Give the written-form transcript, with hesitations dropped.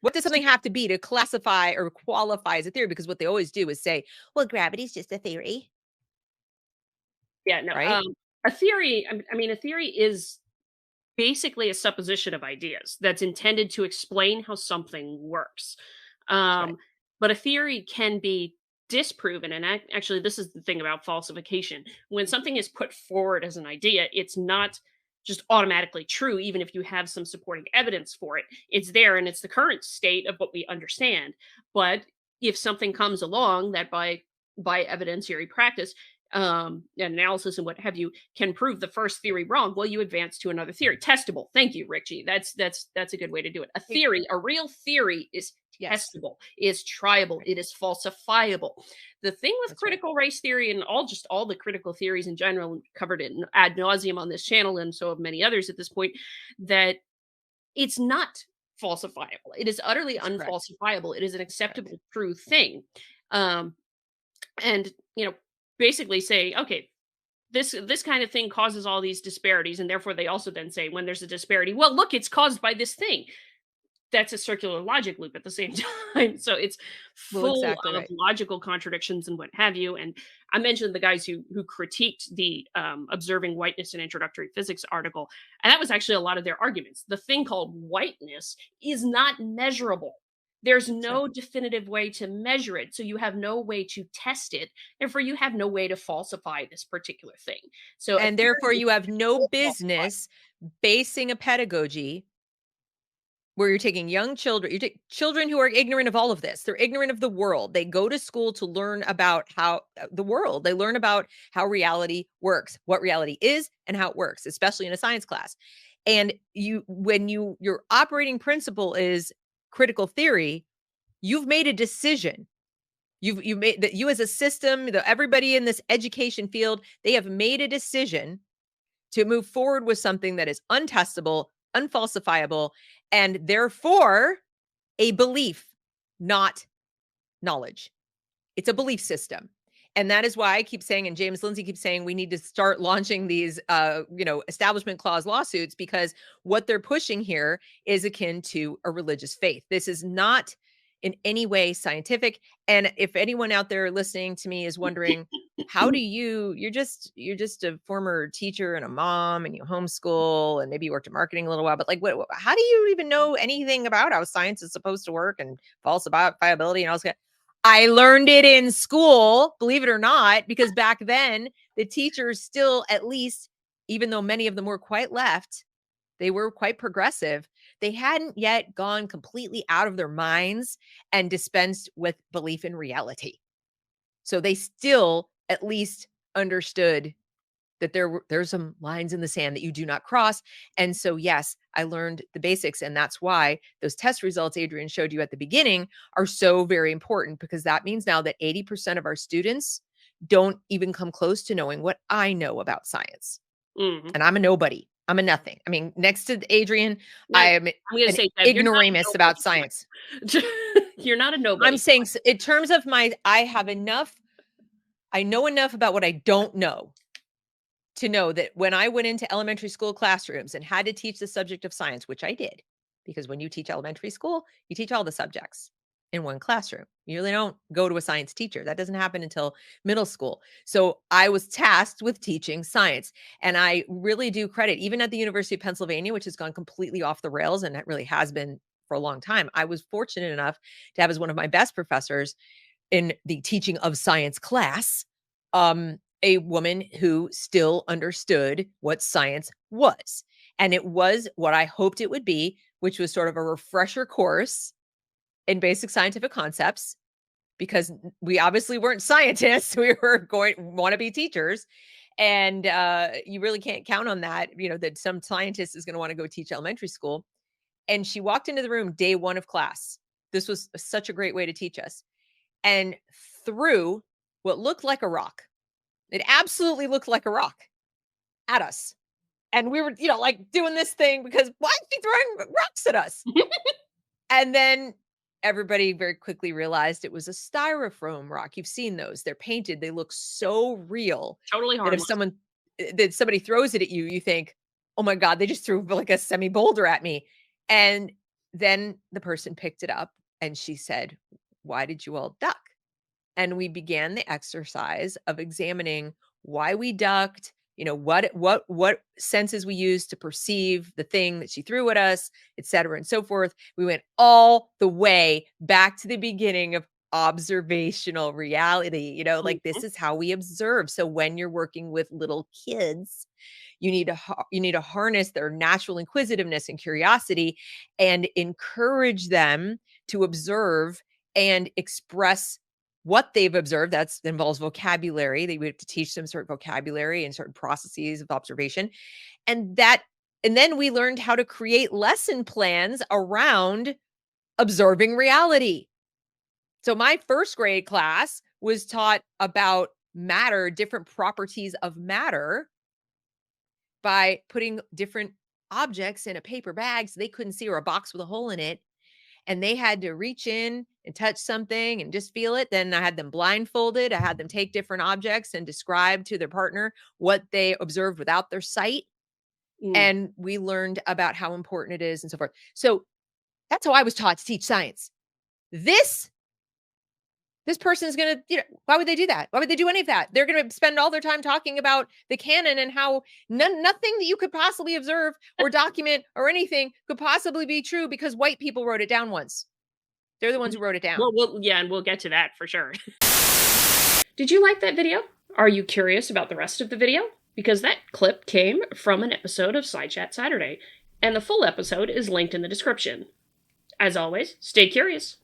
What does something have to be to classify or qualify as a theory? Because what they always do is say, well, gravity's just a theory, Yeah, no, right? a theory, I mean, a theory is basically a supposition of ideas that's intended to explain how something works. That's right. Um, but a theory can be disproven. And actually, this is the thing about falsification. When something is put forward as an idea, it's not just automatically true, even if you have some supporting evidence for it. It's there and it's the current state of what we understand. But if something comes along that by evidentiary practice and analysis and what have you can prove the first theory wrong, well, you advance to another theory. Testable. Thank you, Richie. That's a good way to do it. A Hey, theory, a real theory is yes, testable, is triable, right. it is falsifiable. The thing with That's right. critical race theory and all the critical theories in general, covered it ad nauseum on this channel and so have many others at this point, that it's not falsifiable. It is utterly That's correct. unfalsifiable. It is an Correct. acceptable true thing. Um, and basically say, okay, this kind of thing causes all these disparities, and therefore they also then say when there's a disparity, well, look, it's caused by this thing. That's a circular logic loop at the same time. So it's Well, full exactly of right. logical contradictions and what have you. And I mentioned the guys who critiqued the observing whiteness in introductory physics article, and that was actually a lot of their arguments. The thing called whiteness is not measurable. There's That's right. no definitive way to measure it, so you have no way to test it. Therefore, you have no way to falsify this particular thing. So a And therefore, theory is you have no falsified. business basing a pedagogy where you're taking young children, you take children who are ignorant of all of this. They're ignorant of the world. They go to school to learn about how the world, they learn about how reality works, what reality is, and how it works, especially in a science class. And your operating principle is critical theory, you've made a decision. You've made that, you as a system, everybody in this education field, they have made a decision to move forward with something that is untestable, unfalsifiable, and therefore a belief, not knowledge. It's a belief system. And that is why I keep saying, and James Lindsay keeps saying, we need to start launching these, establishment clause lawsuits, because what they're pushing here is akin to a religious faith. This is not in any way scientific. And if anyone out there listening to me is wondering, how do you're just a former teacher and a mom and you homeschool and maybe you worked in marketing a little while, but like, how do you even know anything about how science is supposed to work and falsifiability and all this? I learned it in school, believe it or not, because back then the teachers still, at least, even though many of them were quite left, they were quite progressive. They hadn't yet gone completely out of their minds and dispensed with belief in reality. So they still at least understood that there's some lines in the sand that you do not cross. And so, yes, I learned the basics. And that's why those test results Adrian showed you at the beginning are so very important, because that means now that 80% of our students don't even come close to knowing what I know about science. Mhm. And I'm a nobody. I'm a nothing. I mean, next to Adrian, Now, I I'm am gonna an say, Deb, you're not a ignoramus about nobody. science. You're not a I'm nobody. saying, in terms of I have enough, I know enough about what I don't know to know that when I went into elementary school classrooms and had to teach the subject of science, which I did, because when you teach elementary school, you teach all the subjects in one classroom. You really don't go to a science teacher. That doesn't happen until middle school. So I was tasked with teaching science. And I really do credit, even at the University of Pennsylvania, which has gone completely off the rails, and it really has been for a long time. I was fortunate enough to have as one of my best professors in the teaching of science class, a woman who still understood what science was. And it was what I hoped it would be, which was sort of a refresher course in basic scientific concepts, because we obviously weren't scientists. We were going want to be teachers. And you really can't count on that, that some scientist is going to want to go teach elementary school. And she walked into the room day one of class. This was such a great way to teach us, and threw what looked like a rock. It absolutely looked like a rock at us. And we were, like doing this thing because why is she throwing rocks at us? And then everybody very quickly realized it was a styrofoam rock. You've seen those. They're painted. They look Yep, so real totally that if harmless. somebody throws it at you, you think, "Oh my god, they just threw like a semi boulder at me." And then the person picked it up and she said, "Why did you all duck?" And we began the exercise of examining why we ducked, what senses we used to perceive the thing that she threw at us, et cetera, and so forth. We went all the way back to the beginning of observational reality. Like, Mhm. this is how we observe. So when you're working with little kids, you need to harness their natural inquisitiveness and curiosity and encourage them to observe and express what they've observed. That involves vocabulary. We have to teach them certain vocabulary and certain processes of observation. And that and then we learned how to create lesson plans around observing reality. So my first grade class was taught about matter, different properties of matter, by putting different objects in a paper bag so they couldn't see, or a box with a hole in it, and they had to reach in and touch something and just feel it. Then I had them blindfolded. I had them take different objects and describe to their partner what they observed without their sight. Mm. And we learned about how important it is and so forth. So that's how I was taught to teach science. This this person is going to, why would they do that? Why would they do any of that? They're going to spend all their time talking about the canon and how nothing that you could possibly observe or document or anything could possibly be true because white people wrote it down once. They're the ones who wrote it down. Well, yeah, and we'll get to that for sure. Did you like that video? Are you curious about the rest of the video? Because that clip came from an episode of SciChat Saturday, and the full episode is linked in the description. As always, stay curious.